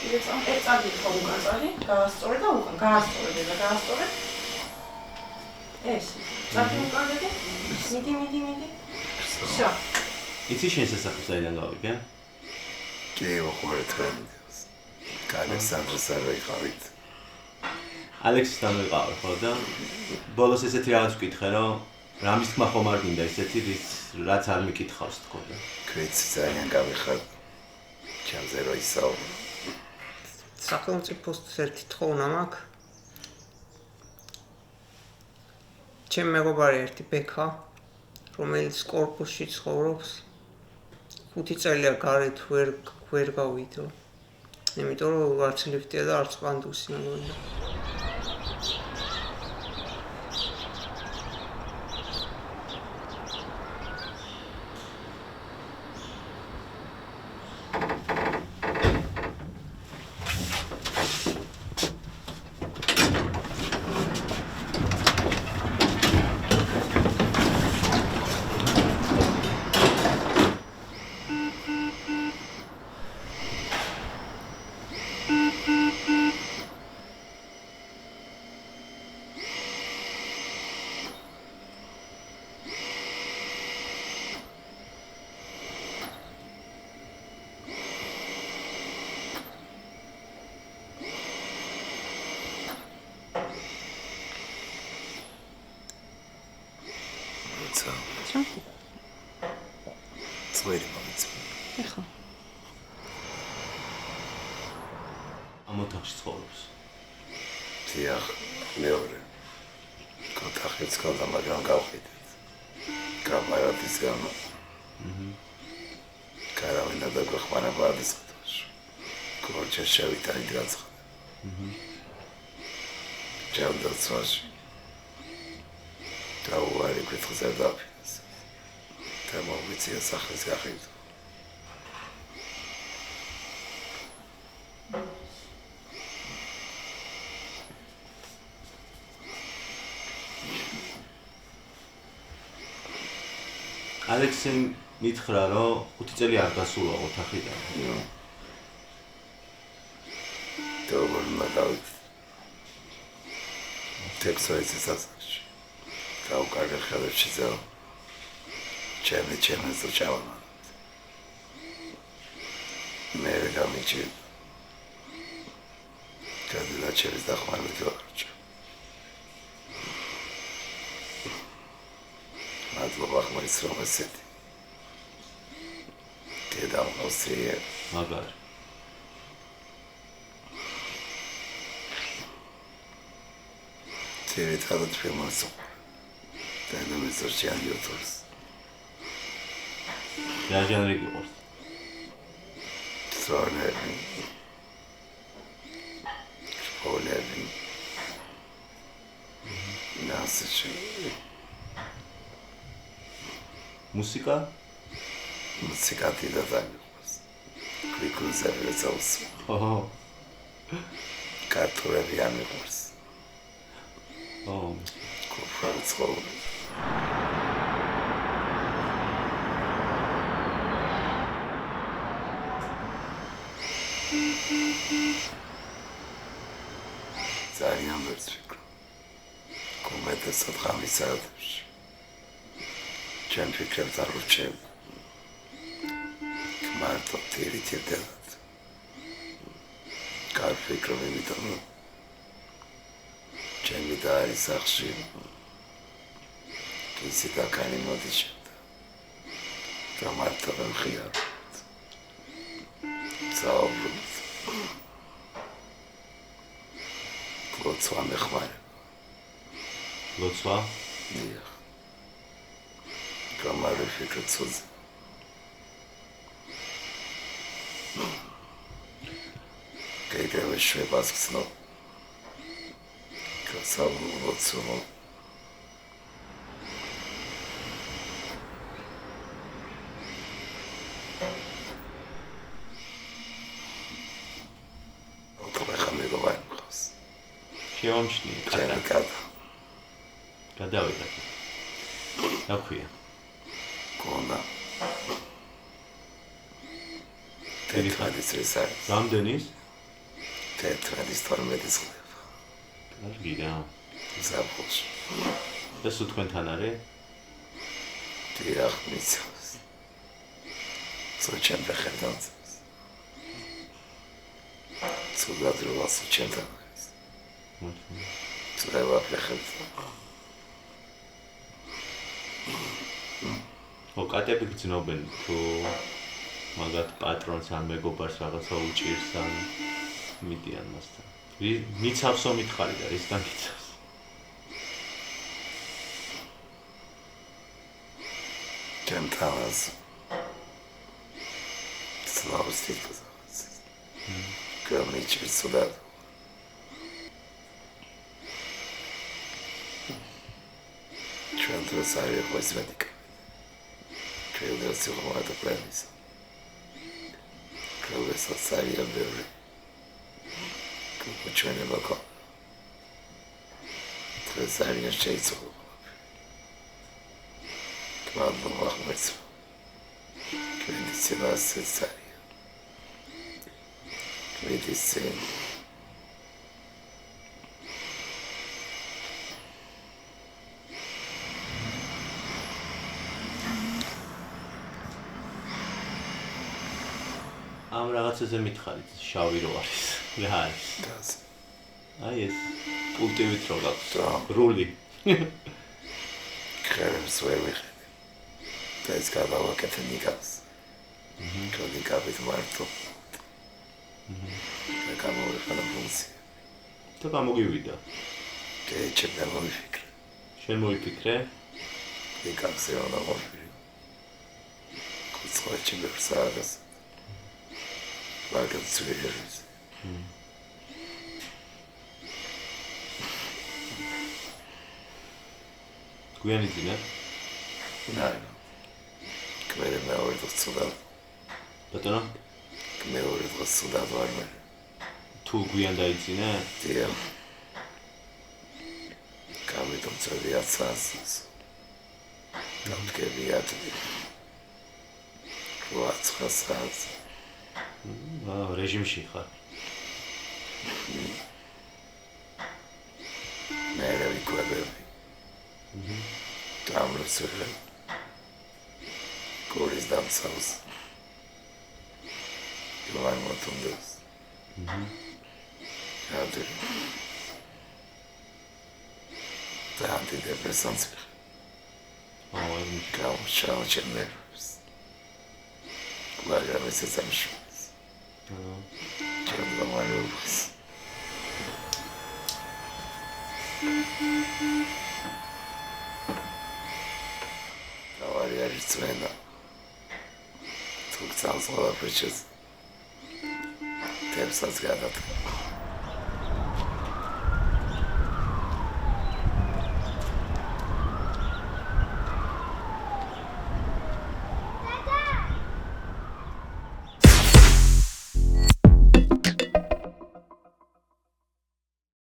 წადი ხო უკან წადი, გაასწორე და უკან გაასწორე და გაასწორე. ეს. წადი უკან და მიდი. Всё. იცი შენ სასახლე საიდან გავიგე? კი, ხوارეთთან. კალექსანდრეს არ ვიყავით. ალექსისთან ვიყავ ხო და ბოლოს ესეთი რაღაც ვკითხე, რომ რამის თქმა ხომ არ გინდა ისეთი რაც არ მიკითხავს თქო და ქვეცი ძალიან გავიხარ. ჩემზე რო ისაუბრო. სახელმწიფოს ერთი თხოვნა მაქვს. ჩემ მეგობარი ერთი ბექა, რომელიც კორპუსში ცხოვრობს. 5 წელია გარეთ ვერ გავიდო. იმიტომ რომ არც ლიფტია და არც პანდუსი მოგონდა. წვერი მომიწევ. ეხა. ამ ოთახში ცხოვრობს. დიახ, მეორე. ოთახიც ყავდა, მაგრამ გავყიდეთ. კამერატის გამო. კარავენა და გვეხმარა ბადის ოთახში. კორჩეს შევიტანი გაცხადა. ჯანდაცვაში. დაუარი კითხზე დაფინანს. და მოგვიწია სახლის გაყიდვა. ალექსიმ მითხრა, რომ 5 წელი არ გასულა ოთახიდან. დაბოლმა დავით. ტექსტის ასაკში. გაუკარგე ხელებში ძა. ჩემი ზოჩავა. მე გამიჩი. კადლა ჩემს დახმარებით ვარჩა. მადლობა ხმარის რომ ესეთი. დედამოსიე მაგარი. თერეთადად ფილმასო. და ნამესორჩიან იუთურს. რა ჟანრი გიყურს? სორნერი. სპოილერი. ნასიჩი. მუსიკა? მუსიკა დიდადაგებს. კრიკულზები წავს. ოჰო. კარტურები ამიყურს. ოჰ. კუფრაცხოვ. ძალიან ვერც ვფიქრობ. კომეტეს სათხამისადებში. ჩემ ფიქრებს არ ვუჩემ. მარტო თირითებდათ. კარ ფიქრობ იმიტომ რომ ჩემი და არის სახში. კიცი და კანი მოდიშებდა. და მარტო ვხიარ. საუბრობთ. ლოცვა მეხმარ. ლოცვა? დიახ. გამარე ფიქრობთ. კეიტევი შვებას ხსნო. კაცალოცვა. შევამჩნიე კატა. გადავიდა. რა ქვია? კონა. ტელეფონის რესა. რამდენის? 11-ის 12-ის ხდება. კარგი რა. ზაფხულში. და სულ თქვენთან არის? დიახ, მიცავს. სოჩემ ბეხერდანს. ცუდად რო ასოჩემთან. ცუდება ბეხერდან. კატები გძნობენ თუ მაგათ პატრონს ან მეგობარს რაღაცა უჭირს ან მიდიან მასთან. მიცავსო მითხარი და რისგან გიცავს? Gentavas. Славос титулс. Кровничий сюда. Чёрт розария возьмет. Чёрт розария это племис. Кровь сосария бери. Как чё не бако. Розария чейцо. Ладно, махмец. Медицина сцария. Медицина. ამ რაღაცაზე მითხარით, შავი რო არის. რა არის? Das. აი ეს პულტივით რო გაქვს. და. რული. ქერებს ვეღე. ეს გავაკეთე ნიკას. ნიკავით მარტო. და გამოვიხადა ფუნქცია. და გამოგივიდა. ჩეჩება მოვიფიქრე. შენ მოიფიქრე? ნიკაზე უნდა მოვიფიქრე. კუცხოვე ჩებერსაგას. მაგაც ვიღერს. გვიანი ძინა? ნაი. კმერე მეორე დღეს ცუდა. ბატონო? მეორე დღეს ცუდა ვარ მე. თუ გვიან დაიძინე? დიახ. გამიტომ წერიაცას. დამდგებიათ. ვაცხვასაც. რეჟიმში ხარ. მე რა ვიკვებები. დამროცელი. გორის დამცავს. იوان მოთუნდეს. რადი. და ანტიდეპრესანტი. აი, გამშავა ჩემნებს. მაგრამ ეს ზამში. ჩემ გამარჯვებას. დავარი არის წვენა. თუ წამს ყველა პრიჩეს. თემსაც გადათა.